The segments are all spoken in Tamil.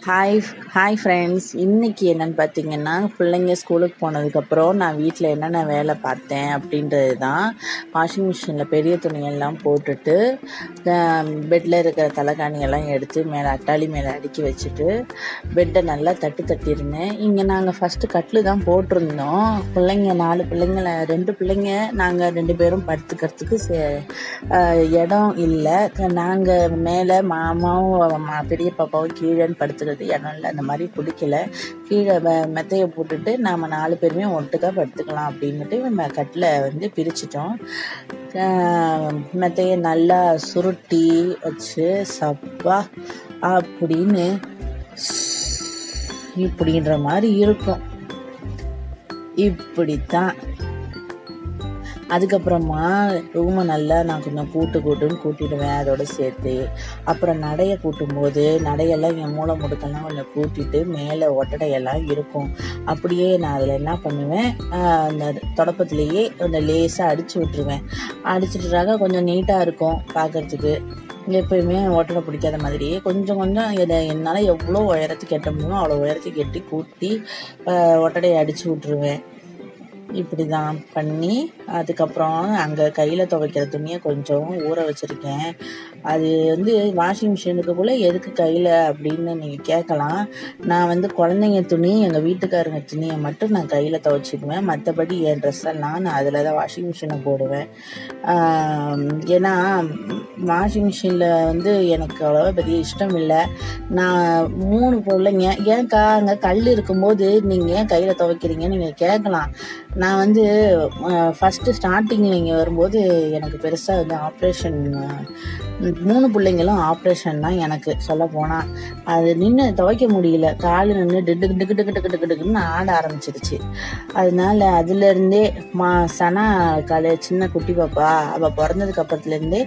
Hi hi friends. இன்றைக்கி என்னென்னு பார்த்தீங்கன்னா, பிள்ளைங்க ஸ்கூலுக்கு போனதுக்கப்புறம் நான் வீட்டில் என்னென்ன வேலை பார்த்தேன் அப்படின்றது தான். வாஷிங் மிஷினில் பெரிய துணியெல்லாம் போட்டுட்டு பெட்டில் இருக்கிற தலைகாணியெல்லாம் எடுத்து மேலே அட்டாளி மேலே அடுக்கி வச்சுட்டு பெட்டை நல்லா தட்டியிருந்தேன். இங்கே நாங்கள் ஃபஸ்ட்டு கட்டில் தான் போட்டிருந்தோம். பிள்ளைங்க 4 பிள்ளைங்கள 2 பிள்ளைங்க நாங்கள் 2 பேரும் படுத்துக்கிறதுக்கு இடம் இல்லை. நாங்கள் மேலே மாமாவும் பெரிய பாப்பாவும் கீழேன்னு படுத்துக்கிறது இடம் இல்லை. அந்த மாதிரி பிடிக்கல. கீழே மெத்தையை போட்டுட்டு நாம் 4 பேருமே ஒட்டுக்கா படுத்துக்கலாம் அப்படின்ட்டு கட்டில் வந்து பிரிச்சிட்டோம். மெத்தையை நல்லா சுருட்டி வச்சு சப்பா அப்படின்னு இப்படின்ற மாதிரி இருக்கும். இப்படித்தான். அதுக்கப்புறமா ரூமை நல்லா நான் கொஞ்சம் கூட்டுன்னு கூட்டிடுவேன் அதோட சேர்த்து. அப்புறம் நடையை கூட்டும்போது நடையெல்லாம் என் மூளை முடுக்கெல்லாம் கொஞ்சம் கூட்டிட்டு மேலே ஒட்டடையெல்லாம் இருக்கும். அப்படியே நான் அதில் என்ன பண்ணுவேன், அந்த தொடப்பத்திலேயே கொஞ்சம் லேசாக அடித்து விட்டுருவேன். அடிச்சுட்டுறாக கொஞ்சம் நீட்டாக இருக்கும் பார்க்குறதுக்கு. எப்பயுமே ஒட்டடை பிடிக்காத மாதிரியே கொஞ்சம் என்னால் எவ்வளோ உயரத்துக்கு எட்ட முடியுமோ அவ்வளோ உயரத்துக்கு எட்டி கூட்டி ஒட்டடையை அடித்து விட்டுருவேன். இப்படி தான் பண்ணி அதுக்கப்புறம் அங்கே கையில் துவைக்கிற துணியை கொஞ்சம் ஊற வச்சுருக்கேன். அது வந்து வாஷிங் மிஷினுக்கு எதுக்கு கையில் அப்படின்னு நீங்கள் கேட்கலாம். நான் வந்து குழந்தைங்க துணி எங்கள் வீட்டுக்காரங்க துணியை மட்டும் நான் கையில் துவைச்சிக்குவேன். மற்றபடி என் ட்ரெஸ்ஸெல்லாம் நான் அதில் தான் வாஷிங் மிஷினை போடுவேன். ஏன்னா வாஷிங் மிஷினில் வந்து எனக்கு அவ்வளோவா பெரிய இஷ்டம் இல்லை. நான் 3 பிள்ளைங்க, ஏன்க்கா அங்கே கல் இருக்கும்போது நீங்கள் ஏன் கையில் துவைக்கிறீங்கன்னு நீங்கள் கேட்கலாம். நான் வந்து ஃபஸ்ட்டு ஸ்டார்டிங்கில் இங்கே வரும்போது எனக்கு பெருசாக வந்து ஆப்ரேஷன் 3 பிள்ளைங்களும் ஆப்ரேஷன் தான் எனக்கு சொல்ல போனால். அது நின்று துவைக்க முடியல. கால் நின்று டிக்குன்னு ஆட ஆரம்பிச்சிருச்சு. அதனால அதுலேருந்தே சனா சின்ன குட்டி பாப்பா அவள் பிறந்ததுக்கு அப்புறத்துலேருந்தே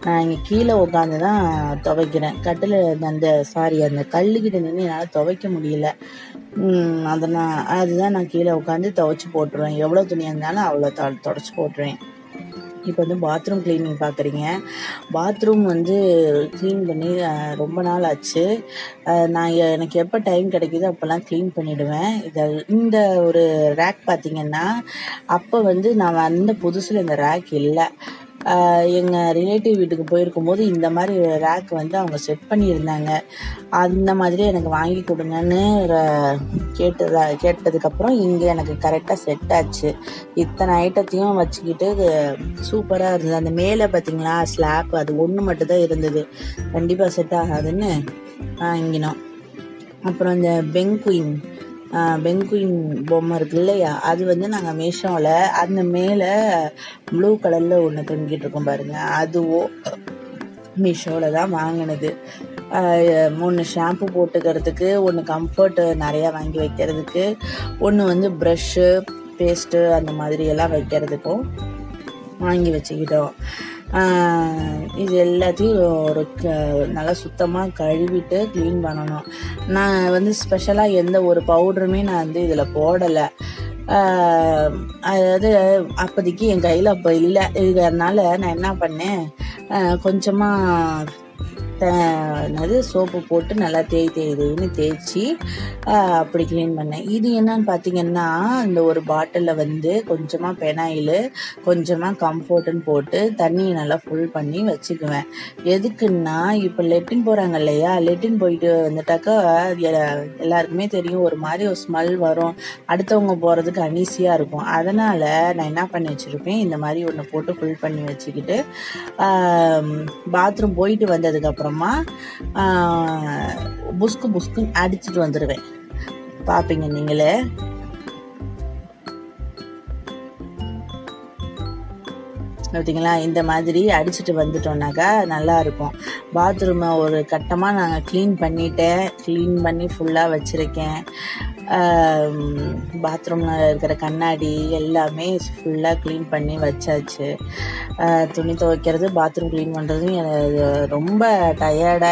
நான் இங்கே கீழே உட்காந்து தான் துவைக்கிறேன். கட்டில் அந்த கல்லுக்கிட்ட நின்று என்னால் துவைக்க முடியல. அதுதான் நான் கீழே உட்காந்து துவைச்சி போட்டுருவேன். எவ்வளோ துணியாக இருந்தாலும் அவ்வளோ தொடச்சி போட்டுருவேன். இப்போ வந்து பாத்ரூம் கிளீனிங் பார்க்குறீங்க. பாத்ரூம் வந்து க்ளீன் பண்ணி ரொம்ப நாள் ஆச்சு. எனக்கு எப்போ டைம் கிடைக்குதோ அப்போல்லாம் க்ளீன் பண்ணிவிடுவேன். இந்த ஒரு ரேக் பார்த்திங்கன்னா, அப்போ வந்து நான் வந்த புதுசில் இந்த ரேக் இல்லை. எங்கள் ரிலேட்டிவ் வீட்டுக்கு போயிருக்கும்போது இந்த மாதிரி ரேக் வந்து அவங்க செட் பண்ணியிருந்தாங்க. அந்த மாதிரி எனக்கு வாங்கி கொடுங்கன்னு கேட்டதுக்கப்புறம் இங்கே எனக்கு கரெக்டாக செட் ஆச்சு. இத்தனை ஐட்டத்தையும் வச்சுக்கிட்டு சூப்பராக இருந்தது. அந்த மேலே பார்த்திங்களா ஸ்லாப், அது ஒன்று மட்டும்தான் இருந்தது. கண்டிப்பாக செட் ஆகாதுன்னு வாங்கினோம். அப்புறம் இந்த பெங்குயின் பொம்மை இருக்கு இல்லையா, அது வந்து நாங்கள் மீஷோவில் அந்த மேலே ப்ளூ கலரில் ஒன்று தொங்கிட்டு இருக்கோம் பாருங்கள், அதுவும் மீஷோவில் தான் வாங்கினது. 3 ஷாம்பு போட்டுக்கிறதுக்கு, 1 கம்ஃபர்ட் நிறையா வாங்கி வைக்கிறதுக்கு, 1 வந்து ப்ரஷ்ஷு பேஸ்ட்டு அந்த மாதிரி எல்லாம் வைக்கிறதுக்கும் வாங்கி வச்சுக்கிட்டோம். இது எல்லாத்தையும் நல்லா சுத்தமாக கழுவிட்டு க்ளீன் பண்ணணும். நான் வந்து ஸ்பெஷலாக எந்த ஒரு பவுடருமே நான் வந்து இதில் போடலை. அதாவது அப்போதைக்கு என் கையில் அப்போ இல்லை. இதனால நான் என்ன பண்ணேன், கொஞ்சமாக சோப்பு போட்டு நல்லா தேய்ன்னு தேய்ச்சி அப்படி க்ளீன் பண்ணேன். இது என்னன்னு பார்த்தீங்கன்னா, இந்த ஒரு பாட்டிலில் வந்து கொஞ்சமாக பெனாயில் கொஞ்சமாக கம்ஃபர்ட்டுன்னு போட்டு தண்ணியை நல்லா ஃபுல் பண்ணி வச்சுக்குவேன். எதுக்குன்னா, இப்போ லெட்டின் போகிறாங்க இல்லையா, லெட்டின் போயிட்டு வந்துட்டாக்கா எல்லாருக்குமே தெரியும், ஒரு மாதிரி ஒரு ஸ்மெல் வரும், அடுத்தவங்க போகிறதுக்கு அனீசியாக இருக்கும். அதனால் நான் என்ன பண்ணி வச்சுருப்பேன், இந்த மாதிரி ஒன்று போட்டு ஃபுல் பண்ணி வச்சுக்கிட்டு பாத்ரூம் போயிட்டு வந்ததுக்கப்புறம் புஸ்குன்னு அடிச்சுட்டு வந்துடுவேன். பார்ப்பீங்க நீங்களே. பார்த்தீங்களா, இந்த மாதிரி அடிச்சுட்டு வந்துட்டோம்னாக்கா நல்லாயிருக்கும். பாத்ரூமை ஒரு கட்டமாக நாங்கள் க்ளீன் பண்ணி ஃபுல்லாக வச்சுருக்கேன். பாத்ரூமில் இருக்கிற கண்ணாடி எல்லாமே ஃபுல்லாக க்ளீன் பண்ணி வச்சாச்சு. துணி துவைக்கிறது, பாத்ரூம் க்ளீன் பண்ணுறதும் ரொம்ப டயர்டாக